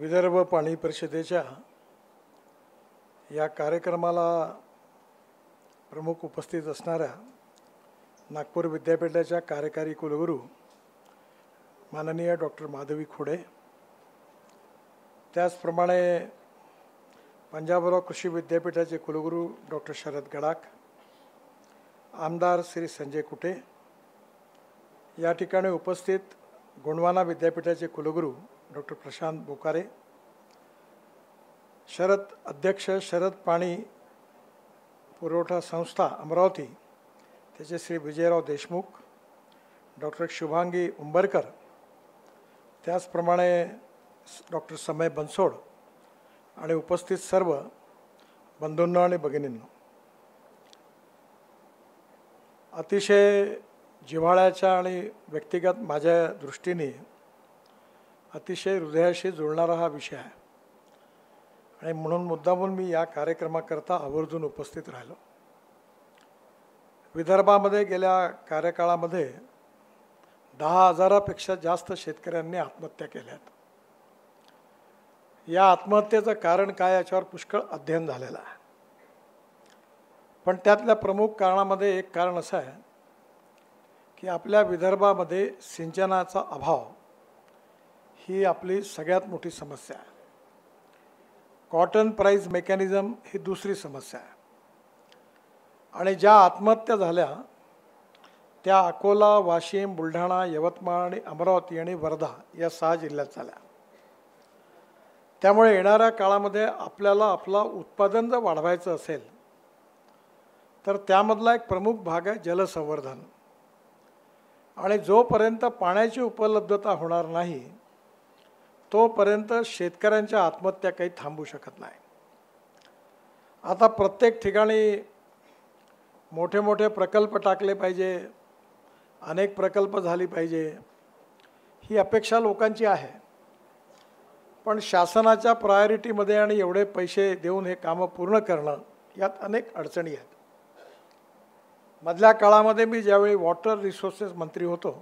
विदर्भ पाणी परिषदेच्या या कार्यक्रमाला प्रमुख उपस्थित असणाऱ्या नागपूर विद्यापीठाच्या कार्यकारी कुलगुरू माननीय डॉक्टर माधवी खोडे, त्याचप्रमाणे पंजाबराव कृषी विद्यापीठाचे कुलगुरू डॉक्टर शरद गडाख, आमदार श्री संजय कुटे, या ठिकाणी उपस्थित गोंडवाना विद्यापीठाचे कुलगुरू डॉक्टर प्रशांत बोकारे, अध्यक्ष शरद पाणी पुरवठा संस्था अमरावती त्याचे श्री विजयराव देशमुख, डॉक्टर शुभांगी उंबरकर, त्याचप्रमाणे डॉक्टर समय बनसोड आणि उपस्थित सर्व बंधूंनो आणि भगिनींनो, अतिशय जिव्हाळ्याच्या आणि व्यक्तिगत माझ्या दृष्टीने अतिशय हृदयाशी जुळणारा हा विषय आहे आणि म्हणून मुद्दामून मी या कार्यक्रमाकरता आवर्जून उपस्थित राहिलो. विदर्भामध्ये गेल्या कार्यकाळामध्ये 10,000पेक्षा जास्त शेतकऱ्यांनी आत्महत्या केल्यात. या आत्महत्येचं कारण काय याच्यावर पुष्कळ अध्ययन झालेलं आहे, पण त्यातल्या प्रमुख कारणामध्ये एक कारण असं आहे की आपल्या विदर्भामध्ये सिंचनाचा अभाव ही आपली सगळ्यात मोठी समस्या आहे. कॉटन प्राइस मेकॅनिझम ही दुसरी समस्या आहे आणि ज्या आत्महत्या झाल्या त्या अकोला, वाशिम, बुलढाणा, यवतमाळ आणि अमरावती आणि वर्धा या 6 जिल्ह्यात झाल्या. त्यामुळे येणाऱ्या काळामध्ये आपल्याला आपला उत्पादन जर वाढवायचं असेल तर त्यामधला एक प्रमुख भाग आहे जलसंवर्धन. आणि जोपर्यंत पाण्याची उपलब्धता होणार नाही तोपर्यंत शेतकऱ्यांच्या आत्महत्या काही थांबू शकत नाही. आता प्रत्येक ठिकाणी मोठे मोठे प्रकल्प टाकले पाहिजे, अनेक प्रकल्प झाली पाहिजे, ही अपेक्षा लोकांची आहे. पण शासनाच्या प्रायोरिटीमध्ये आणि एवढे पैसे देऊन हे कामं पूर्ण करणं यात अनेक अडचणी आहेत. मधल्या काळामध्ये मी ज्यावेळी वॉटर रिसोर्सेस मंत्री होतो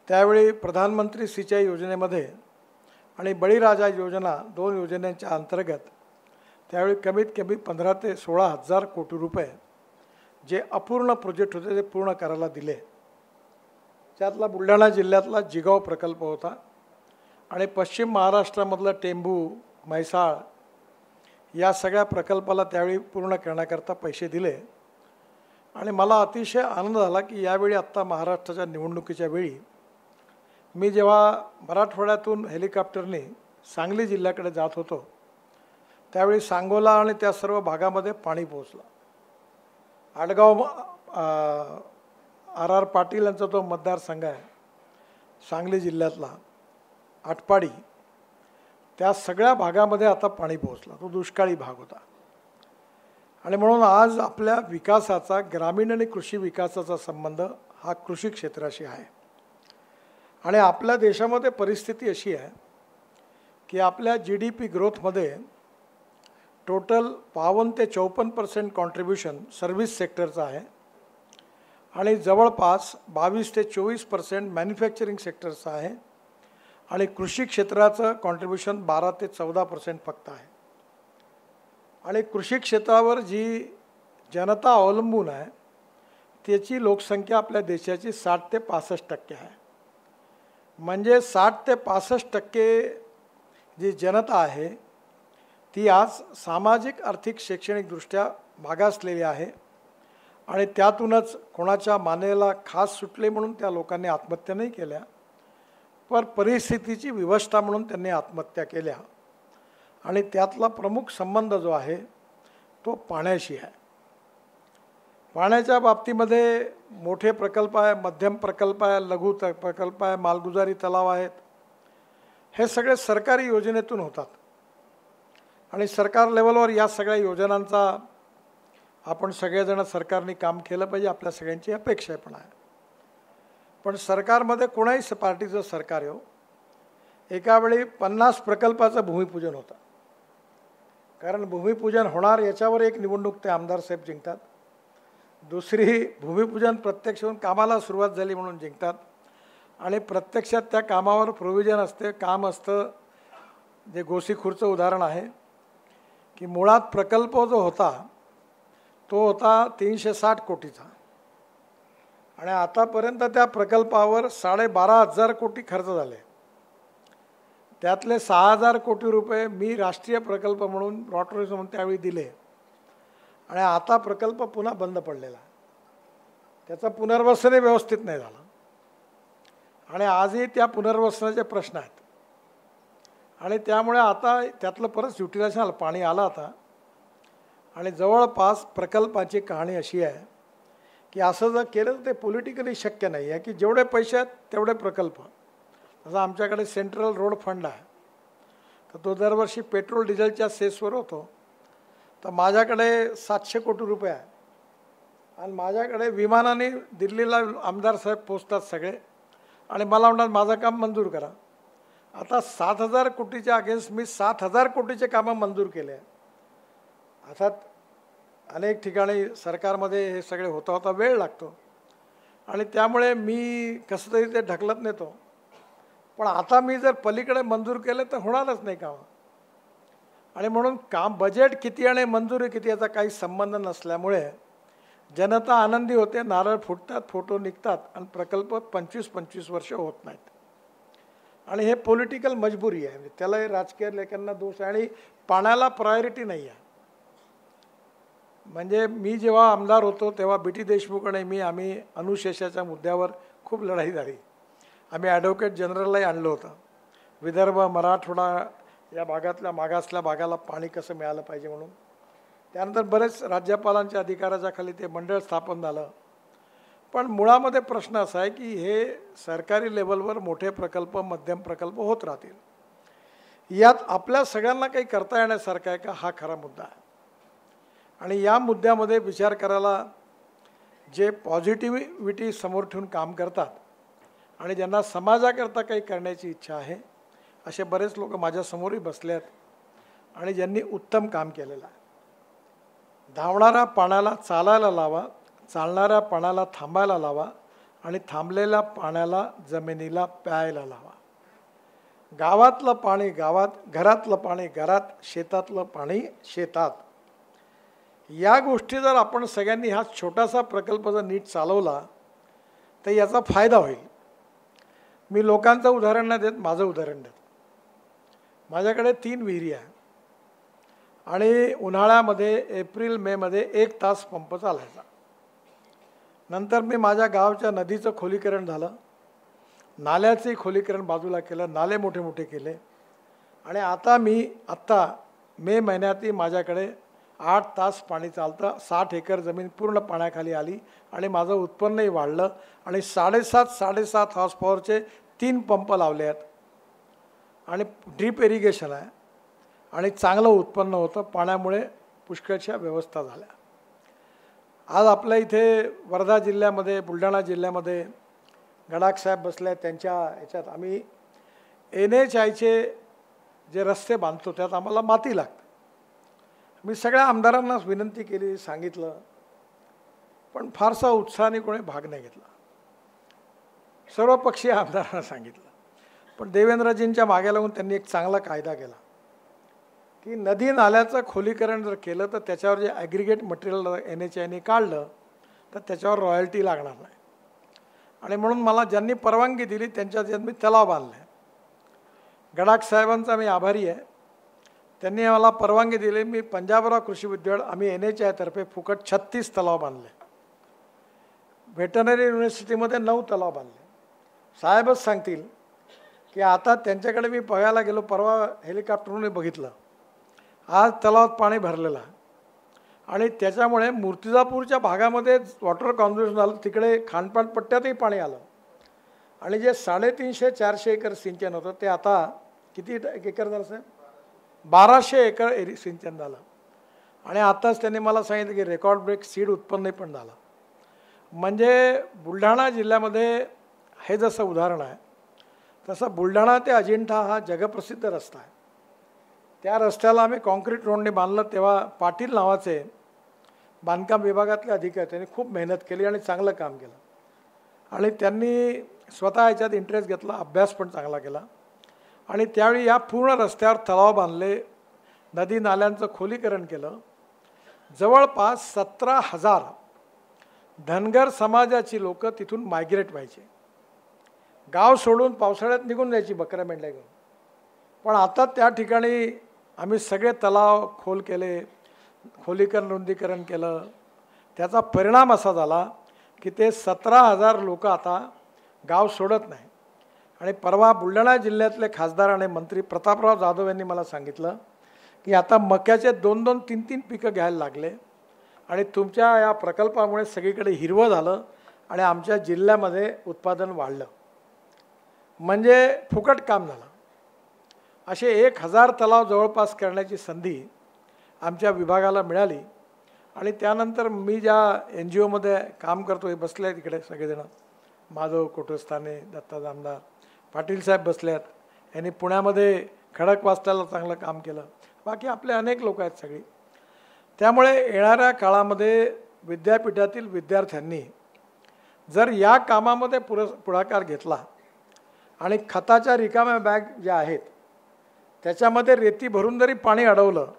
त्यावेळी प्रधानमंत्री सिंचाई योजनेमध्ये आणि बळीराजा योजना 2 योजनांच्या अंतर्गत त्यावेळी कमीत कमी 15,000 ते 16,000 कोटी रुपये जे अपूर्ण प्रोजेक्ट होते ते पूर्ण करायला दिले. त्यातला बुलढाणा जिल्ह्यातला जिगाव प्रकल्प होता आणि पश्चिम महाराष्ट्रामधलं टेंभू, म्हैसाळ या सगळ्या प्रकल्पाला त्यावेळी पूर्ण करण्याकरता पैसे दिले. आणि मला अतिशय आनंद झाला की यावेळी आत्ता महाराष्ट्राच्या निवडणुकीच्या वेळी मी जेव्हा मराठवाड्यातून हेलिकॉप्टरने सांगली जिल्ह्याकडे जात होतो त्यावेळी सांगोला आणि त्या सर्व भागामध्ये पाणी पोहोचलं. आडगाव आर पाटील यांचा तो मतदारसंघ आहे सांगली जिल्ह्यातला आटपाडी, त्या सगळ्या भागामध्ये आता पाणी पोहोचलं. तो दुष्काळी भाग होता. आणि म्हणून आज आपल्या विकासाचा, ग्रामीण आणि कृषी विकासाचा संबंध हा कृषी क्षेत्राशी आहे. आणि आपल्या देशामध्ये परिस्थिती अशी आहे की आपल्या GDP ग्रोथमध्ये टोटल 52 ते 54% कॉन्ट्रीब्युशन सर्व्हिस सेक्टरचं आहे आणि जवळपास 22 ते 24% मॅन्युफॅक्चरिंग सेक्टरचं आहे आणि कृषी क्षेत्राचं कॉन्ट्रीब्युशन 12 ते 14% फक्त आहे. आणि कृषी क्षेत्रावर जी जनता अवलंबून आहे त्याची लोकसंख्या आपल्या देशाची 60 ते 65% आहे. म्हणजे 60 ते 65% जी जनता आहे ती आज सामाजिक, आर्थिक, शैक्षणिकदृष्ट्या मागासलेली आहे आणि त्यातूनच कोणाच्या मानेला खास सुटले म्हणून त्या लोकांनी आत्महत्या नाही केल्या, पण परिस्थितीची विवशता म्हणून त्यांनी आत्महत्या केल्या. आणि त्यातला प्रमुख संबंध जो आहे तो पाण्याशी आहे. पाण्याच्या बाबतीमध्ये मोठे प्रकल्प आहे, मध्यम प्रकल्प आहे, लघु प्रकल्प आहे, मालगुजारी तलाव आहेत. हे सगळे सरकारी योजनेतून होतात आणि सरकार लेवलवर या सगळ्या योजनांचा आपण सगळेजण सरकारने काम केलं पाहिजे, आपल्या सगळ्यांची अपेक्षा पण आहे. पण सरकारमध्ये कोणाही पार्टीचं सरकार हो, एका वेळी 50 प्रकल्पाचं भूमिपूजन होतं. कारण भूमिपूजन होणार याच्यावर एक निवडणूक ते आमदार साहेब जिंकतात, दुसरी भूमिपूजन प्रत्यक्ष होऊन कामाला सुरुवात झाली म्हणून जिंकतात आणि प्रत्यक्षात त्या कामावर प्रोव्हिजन असते, काम असतं, जे गोसीखुर्दचं उदाहरण आहे की मुळात प्रकल्प जो होता तो होता 360 कोटीचा आणि आतापर्यंत त्या प्रकल्पावर 12,500 कोटी खर्च झाले. त्यातले 6,000 कोटी रुपये मी राष्ट्रीय प्रकल्प म्हणून रॉटरीज म्हणून त्यावेळी दिले आणि आता प्रकल्प पुन्हा बंद पडलेला. त्याचं पुनर्वसनही व्यवस्थित नाही झालं आणि आजही त्या पुनर्वसनाचे प्रश्न आहेत आणि त्यामुळे आता त्यातलं परत युटिलायझेशन आलं, पाणी आलं आता. आणि जवळपास प्रकल्पाची कहाणी अशी आहे की असं जर केलं तर ते पॉलिटिकली शक्य नाही आहे की जेवढे पैसे आहेत तेवढे प्रकल्प. जसं आमच्याकडे सेंट्रल रोड फंड आहे तर तो दरवर्षी पेट्रोल डिझेलच्या सेसवर होतो. तर माझ्याकडे 700 कोटी रुपये आहे आणि माझ्याकडे विमानाने दिल्लीला आमदार साहेब पोचतात सगळे आणि मला म्हणतात माझं काम मंजूर करा. आता 7,000 कोटीच्या अगेन्स्ट मी 7,000 कोटीचे कामं मंजूर केले. अर्थात अनेक ठिकाणी सरकारमध्ये हे सगळे होता वेळ लागतो आणि त्यामुळे मी कसं तरी ते ढकलत नेतो. पण आता मी जर पलीकडे मंजूर केलं तर होणारच नाही काम. आणि म्हणून काम बजेट किती आणि मंजुरी किती याचा काही संबंध नसल्यामुळे जनता आनंदी होते, नारळ फुटतात, फोटो निघतात आणि प्रकल्प 25-25 वर्ष होत नाहीत. आणि हे पॉलिटिकल मजबुरी आहे, त्याला राजकीय लेखांना दोष आहे आणि पाण्याला प्रायोरिटी नाही आहे. म्हणजे मी जेव्हा आमदार होतो तेव्हा BT देशमुख आणि आम्ही अनुशेषाच्या मुद्द्यावर खूप लढाई झाली. आम्ही ॲडव्होकेट जनरललाही आणलं होतं. विदर्भ मराठवाडा या भागातल्या मागासल्या भागाला पाणी कसं मिळालं पाहिजे म्हणून. त्यानंतर बरेच राज्यपालांच्या अधिकाराच्या खाली ते मंडळ स्थापन झालं. पण मुळामध्ये प्रश्न असा आहे की हे सरकारी लेवलवर मोठे प्रकल्प मध्यम प्रकल्प होत राहतील. यात आपल्या सगळ्यांना काही करता येण्यासारखं आहे का, हा खरा मुद्दा आहे. आणि या मुद्द्यामध्ये विचार करायला जे पॉझिटिव्हिटी समोर ठेवून काम करतात आणि ज्यांना समाजाकरता काही करण्याची इच्छा आहे असे बरेच लोक माझ्यासमोरही बसले आहेत आणि ज्यांनी उत्तम काम केलेलं आहे. धावणाऱ्या पाण्याला चालायला लावा, चालणाऱ्या पाण्याला थांबायला लावा आणि थांबलेल्या पाण्याला जमिनीला प्यायला लावा. गावातलं पाणी गावात, घरातलं पाणी घरात, शेतातलं पाणी शेतात. या गोष्टी जर आपण सगळ्यांनी हा छोटासा प्रकल्प जर नीट चालवला तर याचा फायदा होईल. मी लोकांचं उदाहरण नाही देत, माझं उदाहरण देतो. माझ्याकडे 3 विहिरी आहे आणि उन्हाळ्यामध्ये एप्रिल मेमध्ये 1 तास पंप चालायचा. नंतर मी माझ्या गावच्या नदीचं खोलीकरण झालं, नाल्याचंही खोलीकरण बाजूला केलं, नाले मोठे मोठे केले आणि आता मे महिन्यातही माझ्याकडे 8 तास पाणी चालतं. 60 एकर जमीन पूर्ण पाण्याखाली आली आणि माझं उत्पन्नही वाढलं आणि 7.5 हॉर्स पॉवरचे 3 पंप लावले आहेत आणि ड्रीप इरिगेशन आहे आणि चांगलं उत्पन्न होतं. पाण्यामुळे पुष्कळशा व्यवस्था झाल्या. आज आपल्या इथे वर्धा जिल्ह्यामध्ये, बुलढाणा जिल्ह्यामध्ये गडाख साहेब बसले आहेत. त्यांच्या ह्याच्यात आम्ही NHIचे जे रस्ते बांधतो त्यात आम्हाला माती लागते. मी सगळ्या आमदारांना विनंती केली, सांगितलं, पण फारसा उत्साहाने कोणी भाग नाही घेतला. सर्वपक्षीय आमदारांना सांगितलं, पण देवेंद्रजींच्या मागे लागून त्यांनी एक चांगला कायदा केला की नदी नाल्याचं खोलीकरण जर केलं तर त्याच्यावर जे ॲग्रिगेट मटेरियल NHIने काढलं तर त्याच्यावर रॉयल्टी लागणार नाही. आणि म्हणून मला ज्यांनी परवानगी दिली त्यांच्या मी तलाव बांधले. गडाख साहेबांचा मी आभारी आहे. त्यांनी मला परवानगी दिली. मी पंजाबराव कृषी विद्यापीठ आम्ही NHIतर्फे फुकट 36 तलाव बांधले. व्हेटरनरी युनिव्हर्सिटीमध्ये 9 तलाव बांधले. साहेबच सांगतील की आता त्यांच्याकडे मी बघायला गेलो, परवा हेलिकॉप्टरने बघितलं, आज तलावात पाणी भरलेलं आहे आणि त्याच्यामुळे मूर्तिजापूरच्या भागामध्ये वॉटर कॉन्झर्वेशन झालं, तिकडे खानपान पट्ट्यातही पाणी आलं आणि जे 350-400 एकर सिंचन होतं ते आता किती एकर झालं साहेब, 1200 एकर सिंचन झालं. आणि आताच त्यांनी मला सांगितलं की रेकॉर्ड ब्रेक सीड उत्पन्न पण झालं. म्हणजे बुलढाणा जिल्ह्यामध्ये हे जसं उदाहरण आहे तसं बुलढाणा ते अजिंठा हा जगप्रसिद्ध रस्ता आहे. त्या रस्त्याला आम्ही कॉन्क्रीट रोडने बांधलं तेव्हा पाटील नावाचे बांधकाम विभागातले अधिकारी त्यांनी खूप मेहनत केली आणि चांगलं काम केलं आणि त्यांनी स्वतः याच्यात इंटरेस्ट घेतला, अभ्यास पण चांगला केला आणि त्यावेळी या पूर्ण रस्त्यावर तलाव बांधले, नदी नाल्यांचं खोलीकरण केलं. जवळपास 17,000 धनगर समाजाची लोक तिथून मायग्रेट व्हायचे, गाव सोडून पावसाळ्यात निघून जायची बकऱ्या मेंढ्या घेऊन. पण आता त्या ठिकाणी आम्ही सगळे तलाव खोल केले, खोलीकरण रुंदीकरण केलं. त्याचा परिणाम असा झाला की ते 17,000 लोक आता गाव सोडत नाही. आणि परवा बुलढाणा जिल्ह्यातले खासदार आणि मंत्री प्रतापराव जाधव यांनी मला सांगितलं की आता मक्याचे 2-2, 3-3 पिकं घ्यायला लागले आणि तुमच्या या प्रकल्पामुळे सगळीकडे हिरवं झालं आणि आमच्या जिल्ह्यामध्ये उत्पादन वाढलं. म्हणजे फुकट काम झालं. असे 1,000 तलाव जवळपास करण्याची संधी आमच्या विभागाला मिळाली. आणि त्यानंतर मी ज्या NGOमध्ये काम करतो, हे बसले आहेत इकडे सगळेजण, माधव कोटस्थाने, दत्ता दामदार, पाटील साहेब बसले आहेत. यांनी पुण्यामध्ये खडकवासल्याला चांगलं काम केलं. बाकी आपले अनेक लोक आहेत सगळी. त्यामुळे येणाऱ्या काळामध्ये विद्यापीठातील विद्यार्थ्यांनी जर या कामामध्ये पुढाकार घेतला आणि खताच्या रिकाम्या बॅग ज्या आहेत त्याच्यामध्ये रेती भरून जरी पाणी अडवलं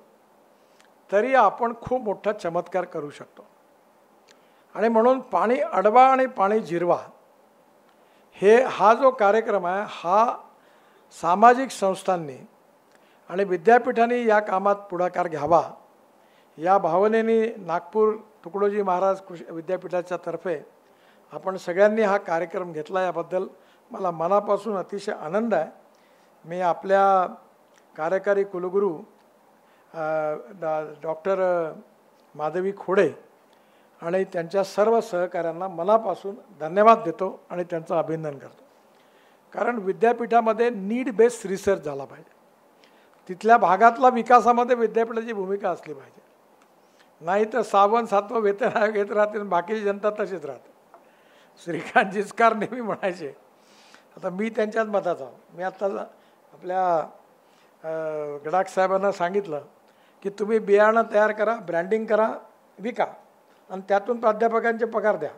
तरी आपण खूप मोठा चमत्कार करू शकतो. आणि म्हणून पाणी अडवा आणि पाणी जिरवा हा जो कार्यक्रम आहे हा सामाजिक संस्थांनी आणि विद्यापीठांनी या कामात पुढाकार घ्यावा या भावनेने नागपूर तुकडोजी महाराज कृषी विद्यापीठाच्या तर्फे आपण सगळ्यांनी हा कार्यक्रम घेतला. याबद्दल मला मनापासून अतिशय आनंद आहे. मी आपल्या कार्यकारी कुलगुरू डॉक्टर माधवी खोडे आणि त्यांच्या सर्व सहकाऱ्यांना मनापासून धन्यवाद देतो आणि त्यांचं अभिनंदन करतो. कारण विद्यापीठामध्ये नीड बेस्ड रिसर्च झाला पाहिजे. तिथल्या भागातला विकासामध्ये विद्यापीठाची भूमिका असली पाहिजे. नाही तर 6वं 7वं वेतन घेत राहते, बाकीची जनता तशीच राहते. श्रीकांत जिचकार नेहमी म्हणायचे, आता मी त्यांच्याच मताचा. मी आत्ता आपल्या गडाख साहेबांना सांगितलं की तुम्ही बियाणं तयार करा, ब्रँडिंग करा, विका आणि त्यातून प्राध्यापकांचे पगार द्या.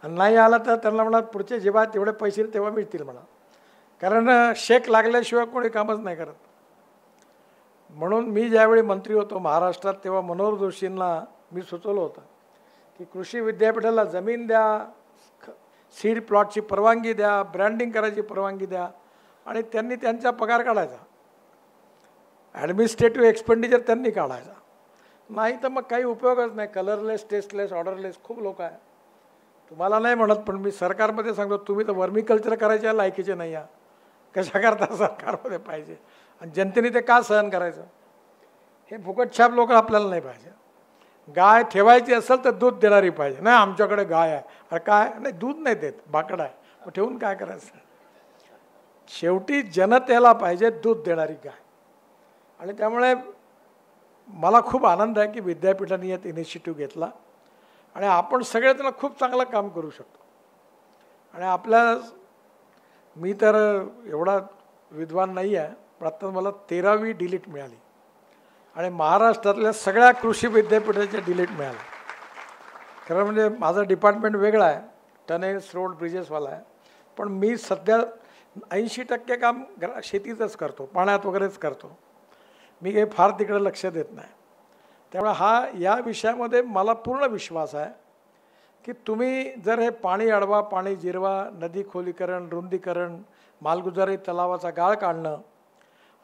आणि नाही आला तर त्यांना म्हणा पुढचे जेव्हा तेवढे पैसे तेव्हा मिळतील म्हणा. कारण शेक लागल्याशिवाय कोणी कामच नाही करत. म्हणून मी ज्यावेळी मंत्री होतो महाराष्ट्रात तेव्हा मनोहर जोशींना मी सुचवलं होतं की कृषी विद्यापीठाला जमीन द्या, सीड प्लॉटची परवानगी द्या, ब्रँडिंग करायची परवानगी द्या आणि त्यांनी त्यांचा पगार काढायचा. ॲडमिनिस्ट्रेटिव्ह एक्सपेंडिचर त्यांनी काढायचा. नाही तर मग काही उपयोगच नाही. कलरलेस, टेस्टलेस, ऑर्डरलेस खूप लोक आहे. तुम्हाला नाही म्हणत पण मी सरकारमध्ये सांगतो, तुम्ही तर वर्मिकल्चर करायच्या लायकीचे नाही आहे. कशा करता सरकारमध्ये पाहिजे आणि जनतेने ते का सहन करायचं? हे फुकटछाप लोक आपल्याला नाही पाहिजे. गाय ठेवायची असेल तर दूध देणारी पाहिजे. नाही आमच्याकडे गाय आहे, अरे काय नाही दूध नाही देत, बाकड आहे, मग ठेवून काय करायचं? शेवटी जनतेला पाहिजे दूध देणारी गाय. आणि त्यामुळे मला खूप आनंद आहे की विद्यापीठाने यात इनिशिएटिव्ह घेतला आणि आपण सगळेजण खूप चांगलं काम करू शकतो. आणि आपल्या मी तर एवढा विद्वान नाही आहे, पण आता मला 13वी डिलीट मिळाली आणि महाराष्ट्रातल्या सगळ्या कृषी विद्यापीठाच्या डिलीट मिळाल्या. खरं म्हणजे माझं डिपार्टमेंट वेगळं आहे, टनेल्स, रोड, ब्रिजेसवाला आहे. पण मी सध्या 80% काम शेतीचंच करतो, पाण्यात वगैरेच करतो. मी काही फार तिकडे लक्ष देत नाही. त्यामुळे या विषयामध्ये मला पूर्ण विश्वास आहे की तुम्ही जर हे पाणी अडवा, पाणी जिरवा, नदी खोलीकरण, रुंदीकरण, मालगुजारी तलावाचा गाळ काढणं,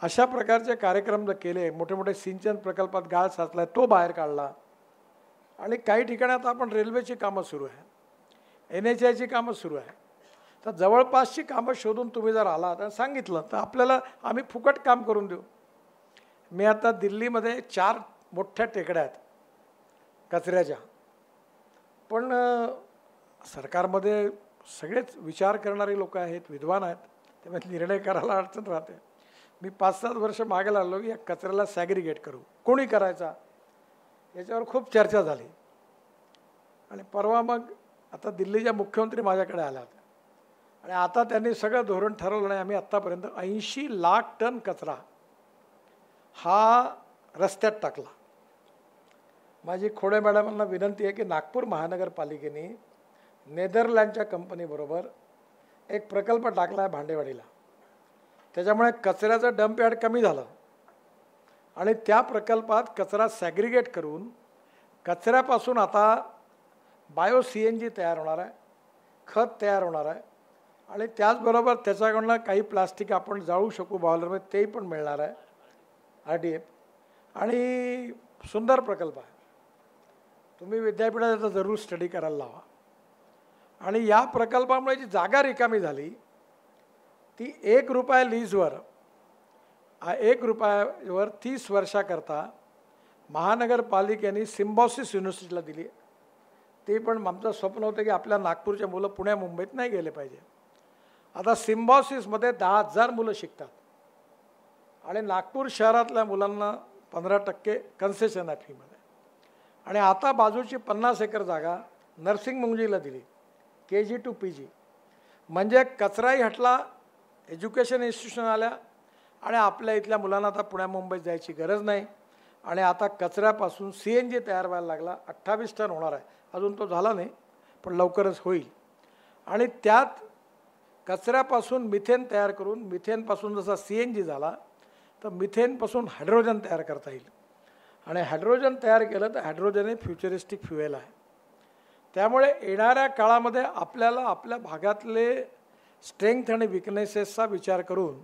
अशा प्रकारचे कार्यक्रम जर केले, मोठे मोठे सिंचन प्रकल्पात गाळ साचला तो बाहेर काढला आणि काही ठिकाणी आता आपण रेल्वेची कामं सुरू आहे, NHIची कामं सुरू आहे. तर जवळपासची कामं शोधून तुम्ही जर आलात आणि सांगितलं तर आपल्याला आम्ही फुकट काम करून देऊ. मी आता दिल्लीमध्ये 4 मोठ्या टेकड्या आहेत कचऱ्याच्या. पण सरकारमध्ये सगळेच विचार करणारे लोक आहेत, विद्वान आहेत, त्यामुळे निर्णय करायला अडचण राहते. मी 5-7 वर्ष मागे लागलो की या कचऱ्याला सॅग्रिगेट करू, कोणी करायचा याच्यावर खूप चर्चा झाली. आणि परवा मग आता दिल्लीच्या मुख्यमंत्री माझ्याकडे आल्या होत्या आणि आता त्यांनी सगळं धोरण ठरवलं नाही. आम्ही आत्तापर्यंत 80 लाख टन कचरा हा रस्त्यात टाकला. माझी खोडे मॅडमांना विनंती आहे की नागपूर महानगरपालिकेने नेदरलँडच्या कंपनीबरोबर एक प्रकल्प टाकला आहे भांडेवाडीला. त्याच्यामुळे कचऱ्याचं डंप यार्ड कमी झालं आणि त्या प्रकल्पात कचरा सॅग्रिगेट करून कचऱ्यापासून आता बायो CNG तयार होणार आहे, खत तयार होणार आहे आणि त्याचबरोबर त्याच्याकडनं काही प्लास्टिक आपण जाळू शकू बॉयलरमध्ये, तेही पण मिळणार आहे RDF. आणि सुंदर प्रकल्प आहे. तुम्ही विद्यापीठात याचा जरूर स्टडी करायला लावा. आणि या प्रकल्पामुळे जी जागा रिकामी झाली ती ₹1 लीजवर 30 वर्षाकरता महानगरपालिकेने सिम्बॉसिस युनिव्हर्सिटीला दिली. ते पण आमचं स्वप्न होतं की आपल्या नागपूरच्या मुलं पुण्या मुंबईत नाही गेले पाहिजे. आता सिम्बॉसिसमध्ये 10,000 मुलं शिकतात आणि नागपूर शहरातल्या मुलांना 15% कन्सेशन आहे फीमध्ये. आणि आता बाजूची 50 एकर जागा नर्सिंग मुंजीला दिली, KG to PG. म्हणजे कचराही हटला, एज्युकेशन इन्स्टिट्यूशन आल्या आणि आपल्या इथल्या मुलांना आता पुण्या मुंबईत जायची गरज नाही. आणि आता कचऱ्यापासून CNG तयार व्हायला लागला. 28 टन होणार आहे. अजून तो झाला नाही पण लवकरच होईल. आणि त्यात कचऱ्यापासून मिथेन तयार करून मिथेनपासून जसा CNG झाला तर मिथेनपासून हायड्रोजन तयार करता येईल. आणि हायड्रोजन तयार केलं तर हायड्रोजन हे फ्युचरिस्टिक फ्युएल आहे. त्यामुळे येणाऱ्या काळामध्ये आपल्याला आपल्या भागातले स्ट्रेंथ आणि विकनेसेसचा विचार करून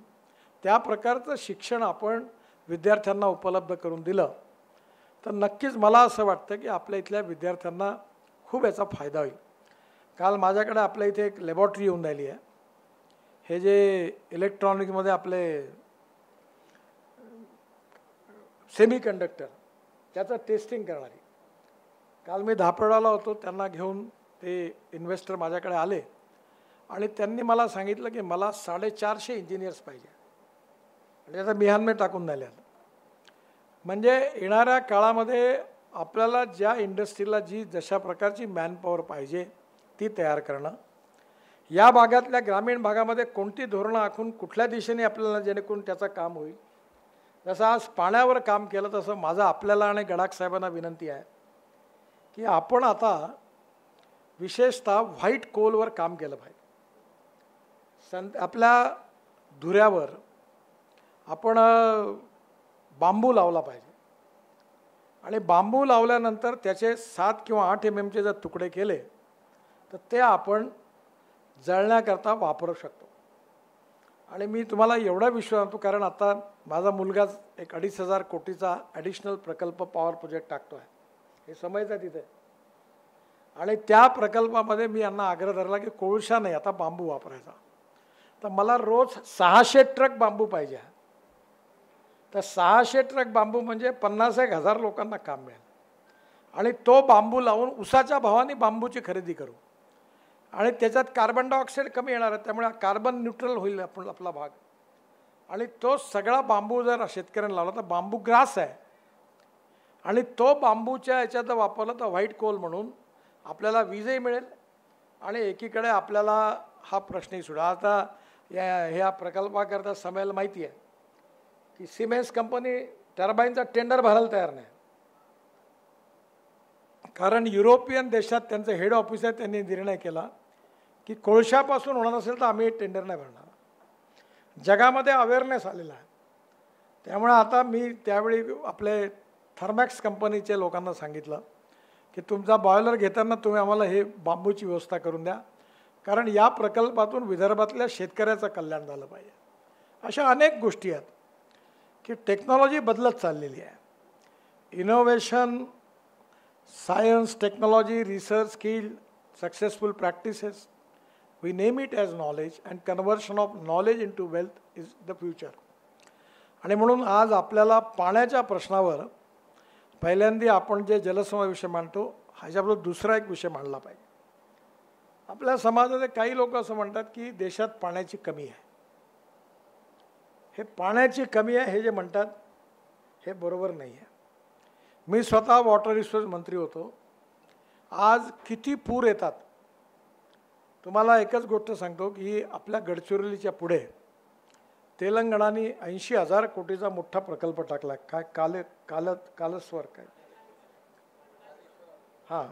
त्या प्रकारचं शिक्षण आपण विद्यार्थ्यांना उपलब्ध करून दिलं तर नक्कीच मला असं वाटतं की आपल्या इथल्या विद्यार्थ्यांना खूप याचा फायदा होईल. काल माझ्याकडे आपल्या इथे एक लॅबॉरेटरी येऊन राहिली आहे. हे जे इलेक्ट्रॉनिक्समध्ये आपले सेमीकंडक्टर त्याचं टेस्टिंग करणारी. काल मी धापेवाडाला होतो, त्यांना घेऊन ते इन्व्हेस्टर माझ्याकडे आले आणि त्यांनी मला सांगितलं की मला 450 इंजिनियर्स पाहिजे आणि त्याचा मिहानमे टाकून द्यायला. म्हणजे येणाऱ्या काळामध्ये आपल्याला ज्या इंडस्ट्रीला जी जशा प्रकारची मॅनपॉवर पाहिजे ती तयार करणं, या भागातल्या ग्रामीण भागामध्ये कोणती धोरणं आखून कुठल्या दिशेने आपल्याला जेणेकरून त्याचं काम होईल. जसं आज पाण्यावर काम केलं तसं माझं आपल्याला आणि गडाख साहेबांना विनंती आहे की आपण आता विशेषतः व्हाईट कोलवर काम केलं पाहिजे. आपल्या धुऱ्यावर आपण बांबू लावला पाहिजे आणि बांबू लावल्यानंतर त्याचे 7 किंवा 8 mmचे जर तुकडे केले तर ते आपण जळण्याकरता वापरू शकतो. आणि मी तुम्हाला एवढा विश्वास देतो कारण आता माझा मुलगाच एक 2,500 कोटीचा ॲडिशनल प्रकल्प पॉवर प्रोजेक्ट टाकतो आहे, हे समजायचं तिथे. आणि त्या प्रकल्पामध्ये मी यांना आग्रह धरला की कोळसा नाही आता बांबू वापरायचा. तर मला रोज 600 ट्रक बांबू पाहिजे. तर 600 ट्रक बांबू म्हणजे 50,000 लोकांना काम मिळेल. आणि तो बांबू लावून उसाच्या भावाने बांबूची खरेदी करू आणि त्याच्यात कार्बन डायऑक्साईड कमी येणार आहे. त्यामुळे कार्बन न्यूट्रल होईल आपला भाग. आणि तो सगळा बांबू जर शेतकऱ्यांना लावला तर बांबू ग्रास आहे आणि तो बांबूच्या याच्यात वापरला तर व्हाईट कोल म्हणून आपल्याला वीजही मिळेल आणि एकीकडे आपल्याला हा प्रश्नही सुद्धा. आता ह्या प्रकल्पाकरता समयाला माहिती आहे की सिमेन्स कंपनी टर्बाईनचा टेंडर भरायला तयार नाही कारण युरोपियन देशात त्यांचं हेड ऑफिस आहे. त्यांनी निर्णय केला की कोळशापासून होणार असेल तर आम्ही टेंडर नाही भरणार. जगामध्ये अवेअरनेस आलेला आहे. त्यामुळे आता मी त्यावेळी आपले थर्मॅक्स कंपनीच्या लोकांना सांगितलं की तुमचा बॉयलर घेताना तुम्ही आम्हाला हे बांबूची व्यवस्था करून द्या कारण या प्रकल्पातून विदर्भातल्या शेतकऱ्याचं कल्याण झालं पाहिजे. अशा अनेक गोष्टी आहेत की टेक्नॉलॉजी बदलत चाललेली आहे. Innovation, science, technology, research, skill, successful practices, we name it as knowledge and conversion of knowledge into wealth is the future. आणि म्हणून आज आपल्याला पाण्याच्या प्रश्नावर पहिल्यांदा आपण जे जलसमावेश मांडतो ह्याच्याबरोबर दुसरा एक विषय मांडला पाहिजे. आपल्या समाजामध्ये काही लोक असं म्हणतात की देशात पाण्याची कमी आहे. हे पाण्याची कमी आहे हे जे म्हणतात हे बरोबर नाही आहे. मी स्वतः वॉटर रिसोर्स मंत्री होतो. आज किती पूर येतात. तुम्हाला एकच गोष्ट सांगतो की आपल्या गडचिरोलीच्या पुढे तेलंगणाने 80,000 कोटीचा मोठा प्रकल्प टाकला. काय कालस्वर काय हां,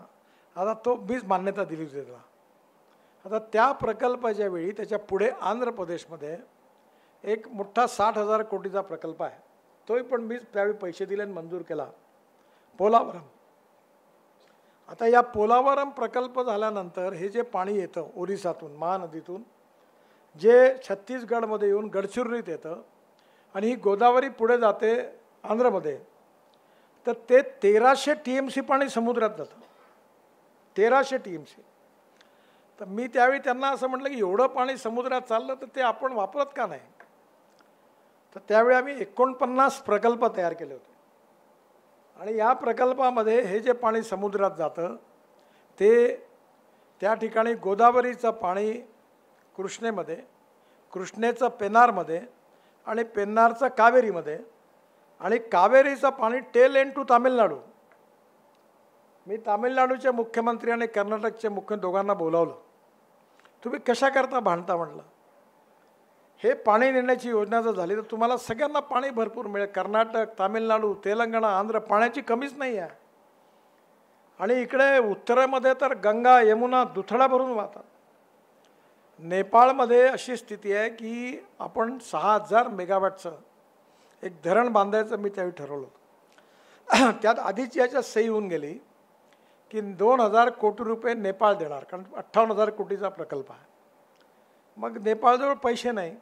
आता तो मीच मान्यता दिली त्याला. आता त्या प्रकल्पाच्या वेळी त्याच्या पुढे आंध्र प्रदेशमध्ये एक मोठा 60,000 कोटीचा प्रकल्प आहे, तोही पण मी त्यावेळी पैसे दिले आणि मंजूर केला, पोलावरम. आता या पोलावरम प्रकल्प झाल्यानंतर हे जे पाणी येतं ओरिसातून महानदीतून, जे छत्तीसगडमध्ये येऊन गडचिरोलीत येतं आणि ही गोदावरी पुढे जाते आंध्रमध्ये, तर ते 1300 TMC पाणी समुद्रात जातं, 1300 TMC. तर मी त्यावेळी त्यांना असं म्हटलं की एवढं पाणी समुद्रात चाललं तर ते आपण वापरत का नाही. तर त्यावेळी आम्ही 49 प्रकल्प तयार केले होते आणि या प्रकल्पामध्ये हे जे पाणी समुद्रात जातं ते त्या ठिकाणी गोदावरीचं पाणी कृष्णेमध्ये, कृष्णेचं पेन्नारमध्ये आणि पेन्नारचं कावेरीमध्ये आणि कावेरीचं पाणी टेल एंड टू तामिळनाडू. मी तामिळनाडूचे मुख्यमंत्री आणि कर्नाटकचे मुख्य दोघांना बोलावलं. तुम्ही कशा करता भांडता म्हटलं, हे पाणी नेण्याची योजना जर झाली तर तुम्हाला सगळ्यांना पाणी भरपूर मिळेल. कर्नाटक, तामिळनाडू, तेलंगणा, आंध्र पाण्याची कमीच नाही आहे. आणि इकडे उत्तरेमध्ये तर गंगा यमुना दुथडा भरून वाहतात. नेपाळमध्ये अशी स्थिती आहे की आपण 6,000 मेगावॅटचं एक धरण बांधायचं मी त्यावेळी ठरवलं होतं. त्यात आधीच याच्यात सही होऊन गेली की 2,000 कोटी रुपये नेपाळ देणार, कारण 58,000 कोटीचा प्रकल्प आहे. मग नेपाळजवळ पैसे नाही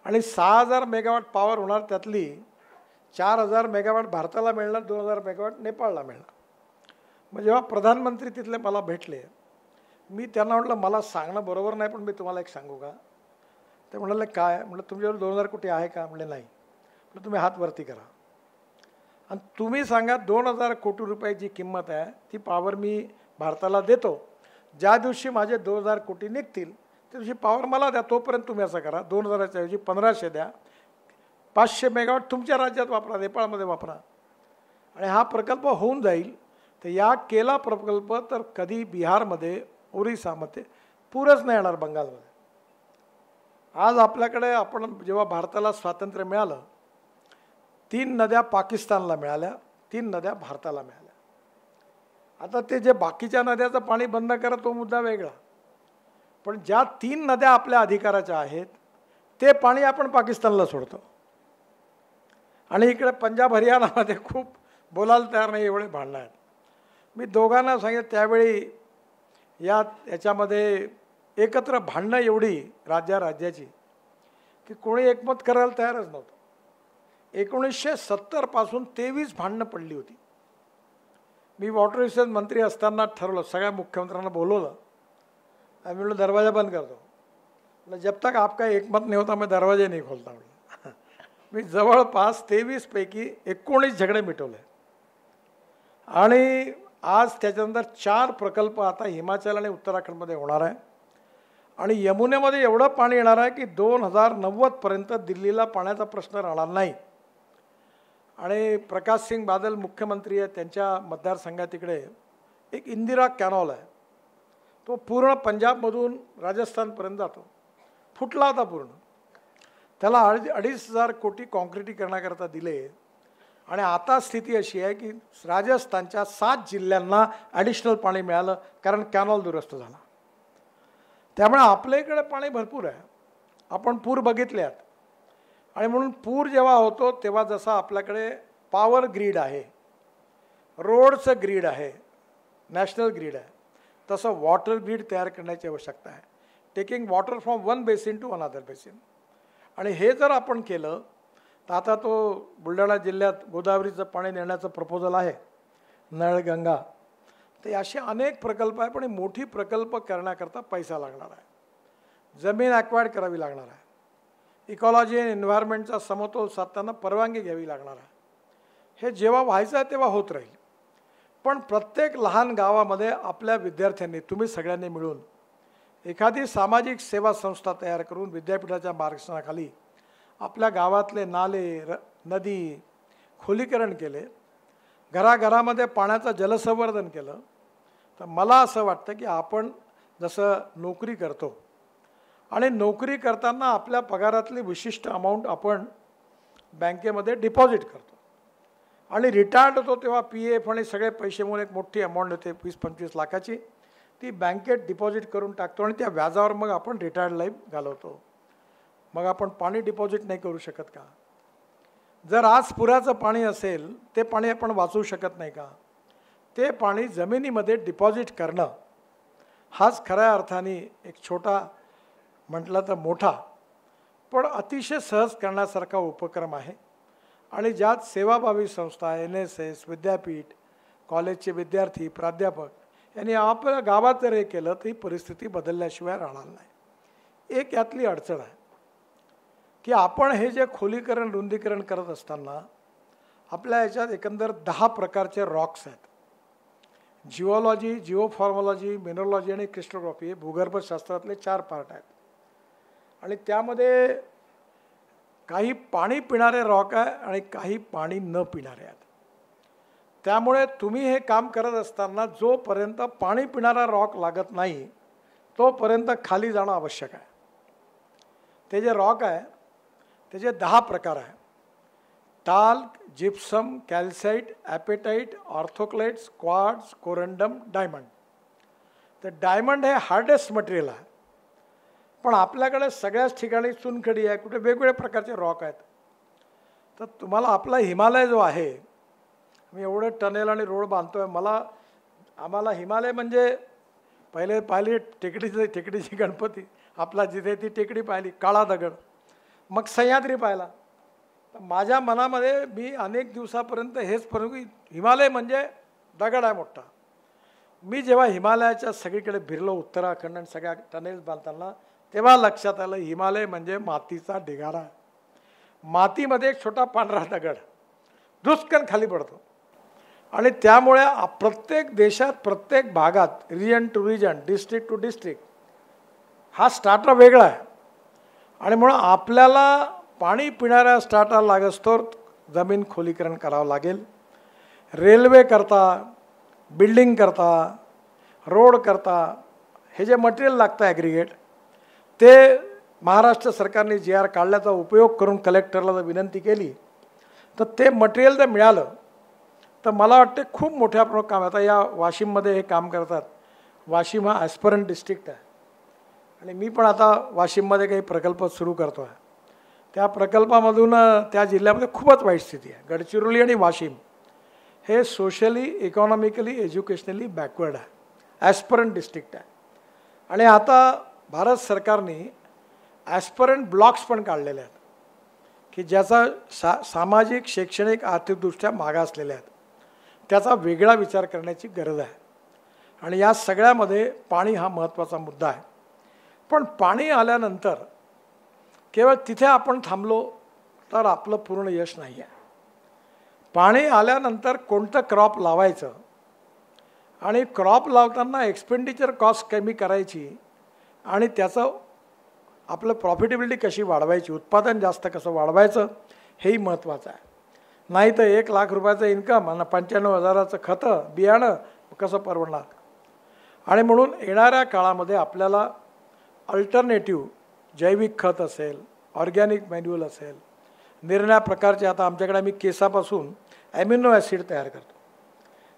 आणि 6,000 मेगावॅट पॉवर होणार, त्यातली 4,000 मेगावॅट भारताला मिळणार, 2,000 मेगावॅट नेपाळला मिळणार. मग जेव्हा प्रधानमंत्री तिथले मला भेटले, मी त्यांना म्हटलं मला सांगणं बरोबर नाही पण मी तुम्हाला एक सांगू का. ते म्हणाले काय. म्हटलं तुमच्यावर 2,000 कोटी आहे का. म्हणजे नाही. म्हटलं तुम्ही हात वरती करा आणि तुम्ही सांगा 2,000 कोटी रुपयाची किंमत आहे, ती पॉवर मी भारताला देतो. ज्या दिवशी माझे 2,000 कोटी निघतील त्या दिवशी पॉवर मला द्या. तोपर्यंत तुम्ही असं करा, 2,000च्या ऐवजी 1,500 द्या, 500 मेगावॅट तुमच्या राज्यात वापरा, नेपाळमध्ये वापरा आणि हा प्रकल्प होऊन जाईल. तर या केला प्रकल्प तर कधी बिहारमध्ये, ओरिसामध्ये पूरच नाही येणार, बंगालमध्ये. आज आपल्याकडे, आपण जेव्हा भारताला स्वातंत्र्य मिळालं, 3 नद्या पाकिस्तानला मिळाल्या, 3 नद्या भारताला मिळाल्या. आता ते जे बाकीच्या नद्याचं पाणी बंद करा तो मुद्दा वेगळा, पण ज्या 3 नद्या आपल्या अधिकाराच्या आहेत ते पाणी आपण पाकिस्तानला सोडतो. आणि इकडे पंजाब हरियाणामध्ये खूप बोलायला तयार नाही, एवढे भांडणं आहेत. मी दोघांना सांगितलं त्यावेळी याच्यामध्ये एकत्र भांडणं एवढी राज्याची की कोणी एकमत करायला तयारच नव्हतं. 1970 पासून 23 भांडणं पडली होती. मी वॉटर रिसोर्स मंत्री असताना ठरवलं, सगळ्या मुख्यमंत्र्यांना बोलवलं आणि मी म्हटलं दरवाजा बंद करतो. मतलब जब तक आपका एकमत नहीं होता मैं दरवाजे नहीं खोलता. म्हटलं मी जवळपास 23 पैकी 19 झगडे मिटवले आणि आज त्याच्यानंतर 4 प्रकल्प आता हिमाचल आणि उत्तराखंडमध्ये होणार आहे आणि यमुनेमध्ये एवढं पाणी येणार आहे की 2090 पर्यंत दिल्लीला पाण्याचा प्रश्न राहणार नाही. आणि प्रकाश सिंग बादल मुख्यमंत्री आहे, त्यांच्या मतदारसंघात तिकडे एक इंदिरा कॅनॉल आहे, तो पूर्ण पंजाबमधून राजस्थानपर्यंत जातो, फुटला होता पूर्ण. त्याला 2,500 कोटी कॉन्क्रिटीकरणाकरता दिले आणि आता स्थिती अशी आहे की राजस्थानच्या 7 जिल्ह्यांना ॲडिशनल पाणी मिळालं कारण कॅनॉल दुरुस्त झाला. त्यामुळे आपल्या इकडे पाणी भरपूर आहे, आपण पूर बघितले आहेत. आणि म्हणून पूर जेव्हा होतो तेव्हा जसा आपल्याकडे पॉवर ग्रीड आहे, रोडचं ग्रीड आहे, नॅशनल ग्रीड आहे, तसं वॉटर ग्रीड तयार करण्याची आवश्यकता आहे. Taking water from one basin to another basin. आणि हे जर आपण केलं तर आता तो बुलढाणा जिल्ह्यात गोदावरीचं पाणी नेण्याचं प्रपोजल आहे, नळगंगा. ते असे अनेक प्रकल्प आहे, पण मोठी प्रकल्प करण्याकरता पैसा लागणार आहे, जमीन ॲक्वायर्ड करावी लागणार आहे, इकॉलॉजी अँड एन्व्हायरमेंटचा समतोल साधताना परवानगी घ्यावी लागणार आहे. हे जेव्हा व्हायचं आहे तेव्हा होत राहील. पण प्रत्येक लहान गावामध्ये आपल्या विद्यार्थ्यांनी, तुम्ही सगळ्यांनी मिळून एखादी सामाजिक सेवा संस्था तयार करून विद्यापीठाच्या मार्गदर्शनाखाली आपल्या गावातले नाले, नदी खोलीकरण केले, घराघरामध्ये पाण्याचं जलसंवर्धन केलं, तर मला असं वाटतं की आपण जसं नोकरी करतो आणि नोकरी करताना आपल्या पगारातली विशिष्ट अमाऊंट आपण बँकेमध्ये डिपॉझिट करतो आणि रिटायर्ड होतो तेव्हा PF आणि सगळे पैसे म्हणून एक मोठी अमाऊंट होते 20-25 लाखाची, ती बँकेत डिपॉझिट करून टाकतो आणि त्या व्याजावर मग आपण रिटायर्ड लाईफ घालवतो. मग आपण पाणी डिपॉझिट नाही करू शकत का? जर आज पुराचं पाणी असेल ते पाणी आपण वाचवू शकत नाही का? ते पाणी जमिनीमध्ये डिपॉझिट करणं हाच खऱ्या अर्थाने एक छोटा म्हटलं तर मोठा पण अतिशय सहज करण्यासारखा उपक्रम आहे. आणि ज्यात सेवाभावी संस्था, NSS, विद्यापीठ, कॉलेजचे विद्यार्थी, प्राध्यापक यांनी आपल्या गावात जर हे केलं तर ही परिस्थिती बदलल्याशिवाय राहणार नाही. एक यातली अडचण आहे की आपण हे जे खोलीकरण रुंदीकरण करत असताना आपल्या याच्यात एकंदर 10 प्रकारचे रॉक्स आहेत. जिओलॉजी, जिओफॉर्मॉलॉजी, मिनरॉलॉजी आणि क्रिस्टोग्राफी हे भूगर्भशास्त्रातले 4 पार्ट आहेत. आणि त्यामध्ये काही पाणी पिणारे रॉक आहे आणि काही पाणी न पिणारे आहेत. त्यामुळे तुम्ही हे काम करत असताना जोपर्यंत पाणी पिणारा रॉक लागत नाही तोपर्यंत खाली जाणं आवश्यक आहे. ते जे रॉक आहे त्याचे 10 प्रकार आहे. Talc, gypsum, calcite, apatite, orthoclase, quartz, corundum, diamond. तर डायमंड हे हार्डेस्ट मटेरियल आहे. पण आपल्याकडे सगळ्याच ठिकाणी चुनखडी आहे, कुठे वेगवेगळ्या प्रकारचे रॉक आहेत. तर तुम्हाला आपला हिमालय जो आहे, मी एवढे टनेल आणि रोड बांधतोय, आम्हाला हिमालय म्हणजे पहिले पाहिली टेकडीची गणपती, आपला जिथे ती टेकडी पाहिली, काळा दगड, मग सह्याद्री पाहिला. तर माझ्या मनामध्ये मी अनेक दिवसापर्यंत हेच फरक की हिमालय म्हणजे दगड आहे मोठा. मी जेव्हा हिमालयाच्या सगळीकडे फिरलो, उत्तराखंड आणि सगळ्या टनेल्स बांधताना, तेव्हा लक्षात आलं हिमालय म्हणजे मातीचा ढिगारा. मातीमध्ये एक छोटा पांढरा दगड धुसकन खाली पडतो. आणि त्यामुळे प्रत्येक देशात, प्रत्येक भागात, region to region, district to district हा स्टार्टर वेगळा आहे. आणि म्हणून आपल्याला पाणी पिणाऱ्या स्टार्टर लागस्तोवर जमीन खोलीकरण करावं लागेल. रेल्वे करता, बिल्डिंग करता, रोड करता हे जे मटेरियल लागतं ॲग्रिगेट, ते महाराष्ट्र सरकारने GR काढल्याचा उपयोग करून कलेक्टरला जर विनंती केली तर ते मटेरियल जर मिळालं तर मला वाटते खूप मोठ्या प्रमाणात काम. आता या वाशिममध्ये हे काम करतात. वाशिम हा ॲस्परंट डिस्ट्रिक्ट आहे आणि मी पण आता वाशिममध्ये काही प्रकल्प सुरू करतो आहे. त्या प्रकल्पामधून त्या जिल्ह्यामध्ये खूपच वाईट स्थिती आहे. गडचिरोली आणि वाशिम हे सोशली, इकॉनॉमिकली, एज्युकेशनली बॅकवर्ड आहे, ॲस्परंट डिस्ट्रिक्ट आहे. आणि आता भारत सरकारने ॲस्परंट ब्लॉक्स पण काढलेले आहेत की ज्याचा सामाजिक, शैक्षणिक, आर्थिकदृष्ट्या मागासलेल्या आहेत. त्याचा वेगळा विचार करण्याची गरज आहे. आणि या सगळ्यामध्ये पाणी हा महत्त्वाचा मुद्दा आहे. पण पाणी आल्यानंतर केवळ तिथे आपण थांबलो तर आपलं पूर्ण यश नाही आहे. पाणी आल्यानंतर कोणतं क्रॉप लावायचं आणि क्रॉप लावताना एक्सपेंडिचर कॉस्ट कमी करायची आणि त्याचं आपलं प्रॉफिटेबिलिटी कशी वाढवायची, उत्पादन जास्त कसं वाढवायचं हेही महत्त्वाचं आहे. नाही तर 1 लाख रुपयाचं इन्कम आणि 95,000चं खतं, बियाणं कसं परवडणार. आणि म्हणून येणाऱ्या काळामध्ये आपल्याला अल्टरनेटिव्ह जैविक खत असेल, ऑर्गॅनिक मॅन्युअल असेल, निरनिळ्या प्रकारचे, आता आमच्याकडे आम्ही केसापासून ॲम्युनो ॲसिड तयार करतो.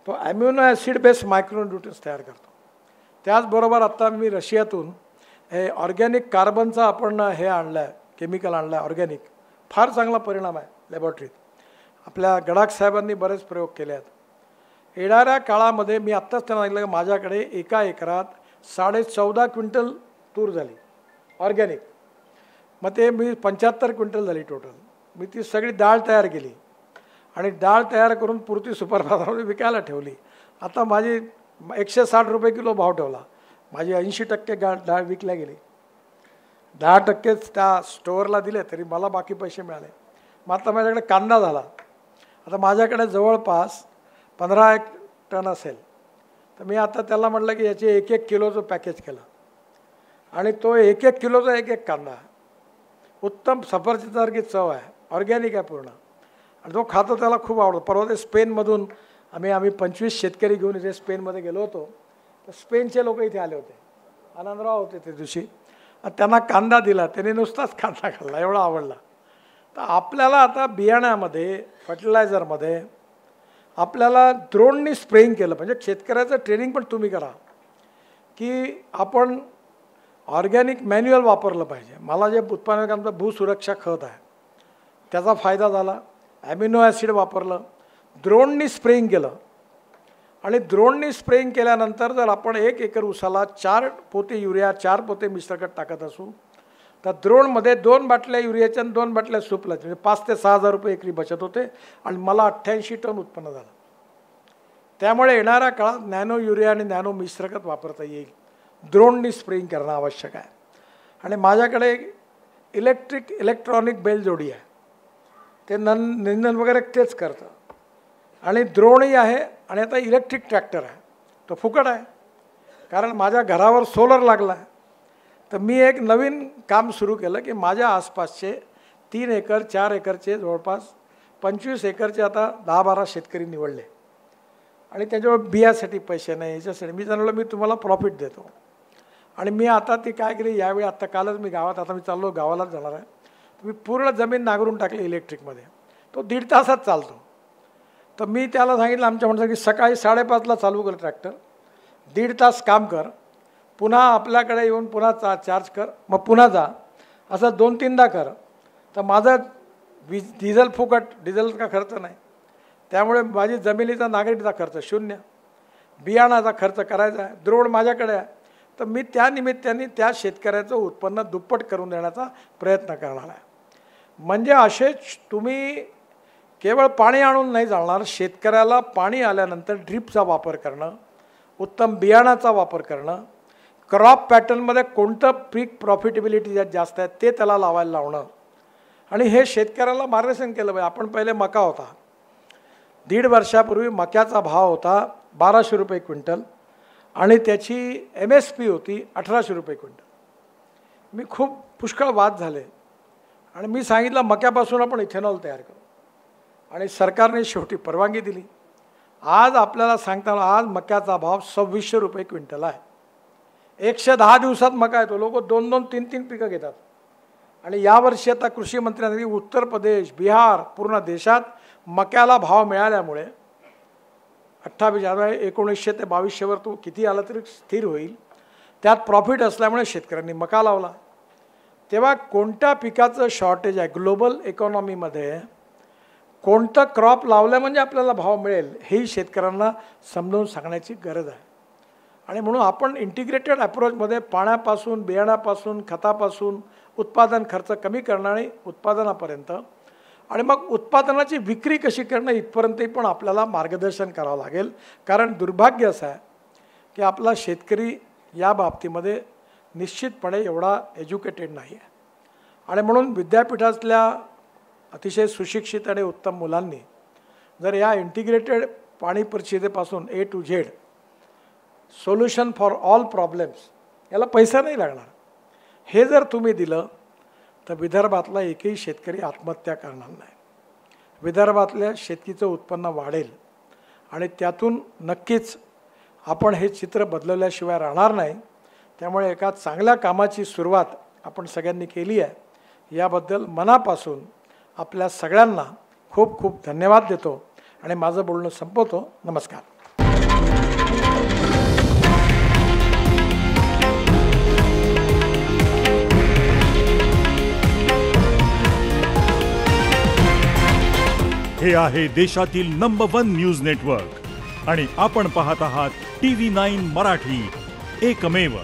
तो ॲम्युनो ॲसिड बेस्ड मायक्रोन्यूट्रियन्स तयार करतो. त्याचबरोबर आत्ता मी रशियातून हे ऑर्गॅनिक कार्बनचा आपण हे आणलं आहे, केमिकल आणलं आहे ऑर्गॅनिक. फार चांगला परिणाम आहे लॅबॉरेटरीत. आपल्या गडाख साहेबांनी बरेच प्रयोग केले आहेत. येणाऱ्या काळामध्ये मी आत्ताच त्यांना सांगितलं की माझ्याकडे एका एकरात 14.5 क्विंटल तूर झाली ऑर्गॅनिक. मग ते मी 75 क्विंटल झाली टोटल. मी ती सगळी डाळ तयार केली आणि डाळ तयार करून पुरती सुपर बाजारामध्ये विकायला ठेवली. आता माझी 160 रुपये किलो भाव ठेवला. माझी 80% डाळ विकल्या गेली. 10% त्या स्टोअरला दिले तरी मला बाकी पैसे मिळाले. मग आता माझ्याकडे कांदा झाला. आता माझ्याकडे जवळपास 15 टन असेल. तर मी आता त्याला म्हटलं की याचे 1-1 किलोचं पॅकेज केलं आणि तो 1-1 किलोचा 1-1 कांदा. उत्तम सफरचंदासारखी चव आहे, ऑर्गॅनिक आहे पूर्ण. आणि तो खातो त्याला खूप आवडतो. परवा ते स्पेनमधून आम्ही 25 शेतकरी घेऊन इथे स्पेनमध्ये गेलो होतो. तर स्पेनचे लोक इथे आले होते. आनंदराव होते त्या दिवशी. त्यांना कांदा दिला, त्यांनी नुसताच कांदा खाल्ला, एवढा आवडला. तर आपल्याला आता बियाण्यामध्ये, फर्टिलायझरमध्ये आपल्याला ड्रोननी स्प्रेइंग केलं. म्हणजे शेतकऱ्याचं ट्रेनिंग पण तुम्ही करा की आपण ऑर्गॅनिक मॅन्युअल वापरलं पाहिजे. मला जे उत्पादकांचं भूसुरक्षा खत आहे त्याचा फायदा झाला. ॲमिनो ॲसिड वापरलं, द्रोणनी स्प्रेइंग केलं आणि द्रोणनी स्प्रेइंग केल्यानंतर जर आपण 1 एकर ऊसाला 4 पोते युरिया 4 पोते मिश्रखत टाकत असू तर द्रोणमध्ये 2 बाटल्या युरियाच्या आणि 2 बाटल्या सुपलाच्या म्हणजे 5 ते 6 हजार रुपये एकरी बचत होते आणि मला 88 टन उत्पन्न झालं. त्यामुळे येणाऱ्या काळात नॅनो युरिया आणि नॅनो मिश्रखत वापरता येईल. द्रोणनी स्प्रेइंग करणं आवश्यक आहे. आणि माझ्याकडे इलेक्ट्रॉनिक बैलजोडी आहे, ते निंदन वगैरे तेच करतं आणि द्रोणही आहे आणि आता इलेक्ट्रिक ट्रॅक्टर आहे, तो फुकट आहे. कारण माझ्या घरावर सोलर लागला आहे. तर मी एक नवीन काम सुरू केलं की माझ्या आसपासचे 3 एकर 4 एकरचे जवळपास 25 एकरचे आता 10-12 शेतकरी निवडले आणि त्याच्यावर बियासाठी पैसे नाही, याच्यासाठी मी सांगितलं मी तुम्हाला प्रॉफिट देतो. आणि मी आता ती काय केली यावेळी, आत्ता कालच मी गावात, आता मी चाललो गावालाच जाणार आहे, मी पूर्ण जमीन नांगरून टाकली इलेक्ट्रिकमध्ये. तो 1.5 तासात चालतो. तर मी त्याला सांगितलं आमच्या माणसाला की सकाळी 5:30ला चालू कर ट्रॅक्टर, 1.5 तास काम कर, पुन्हा आपल्याकडे येऊन पुन्हा चार्ज कर, मग पुन्हा जा, असं 2-3दा कर. तर माझं डिझेल फुकट, डिझेलचा खर्च नाही. त्यामुळे माझी जमिनीचा नांगरणीचा खर्च 0, बियाणाचा खर्च करायचा आहे, द्रोण माझ्याकडे आहे. तर मी त्या निमित्ताने त्या शेतकऱ्याचं उत्पन्न दुप्पट करून देण्याचा प्रयत्न करणार आहे. म्हणजे असेच तुम्ही केवळ पाणी आणून नाही चालणार, शेतकऱ्याला पाणी आल्यानंतर ड्रिपचा वापर करणं, उत्तम बियाणाचा वापर करणं, क्रॉप पॅटर्नमध्ये कोणतं पीक प्रॉफिटेबिलिटी जास्त आहे ते त्याला लावायला लावणं आणि हे शेतकऱ्याला मार्गदर्शन केलं पाहिजे. आपण पहिले मका होता, 1.5 वर्षापूर्वी मक्याचा भाव होता 1200 रुपये क्विंटल आणि त्याची MSP होती 1800 रुपये क्विंटल. मी खूप पुष्कळ वाद झाले आणि मी सांगितलं मक्यापासून आपण इथेनॉल तयार करू आणि सरकारने शेवटी परवानगी दिली. आज आपल्याला सांगताना आज मक्याचा भाव 2600 रुपये क्विंटल आहे. 110 दिवसात मका येतो. लोक 2-2, 3-3 पिकं घेतात. आणि यावर्षी आता कृषी मंत्र्यांनी उत्तर प्रदेश, बिहार, पूर्ण देशात मक्याला भाव मिळाल्यामुळे 1900 ते 2200वर तो किती आला तरी स्थिर होईल. त्यात प्रॉफिट असल्यामुळे शेतकऱ्यांनी मका लावला. तेव्हा कोणत्या पिकाचं शॉर्टेज आहे ग्लोबल इकॉनॉमीमध्ये, कोणतं क्रॉप लावलं म्हणजे आपल्याला भाव मिळेल हेही शेतकऱ्यांना समजावून सांगण्याची गरज आहे. आणि म्हणून आपण इंटिग्रेटेड अप्रोचमध्ये पाण्यापासून, बियाण्यापासून, खतापासून उत्पादन खर्च कमी करणारे उत्पादनापर्यंत आणि मग उत्पादनाची विक्री कशी करणं इथपर्यंतही पण आपल्याला मार्गदर्शन करावं लागेल. कारण दुर्भाग्य असं आहे की आपला शेतकरी या बाबतीमध्ये निश्चितपणे एवढा एज्युकेटेड नाही आहे. आणि म्हणून विद्यापीठातल्या अतिशय सुशिक्षित आणि उत्तम मुलांनी जर या इंटिग्रेटेड पाणी परिषदेपासून A to Z solution for all problems, याला पैसा नाही लागणार, हे जर तुम्ही दिलं तर विदर्भातला एकही शेतकरी आत्महत्या करणार नाही. विदर्भातल्या शेतीचं उत्पन्न वाढेल आणि त्यातून नक्कीच आपण हे चित्र बदलवल्याशिवाय राहणार नाही. त्यामुळे एका चांगल्या कामाची सुरुवात आपण सगळ्यांनी केली आहे. याबद्दल मनापासून आपल्या सगळ्यांना खूप खूप धन्यवाद देतो आणि माझं बोलणं संपवतो. नमस्कार. हे आहे देशातील नंबर 1 न्यूज नेटवर्क आणि आपण पाहत आहात TV9 मराठी, एकमेव.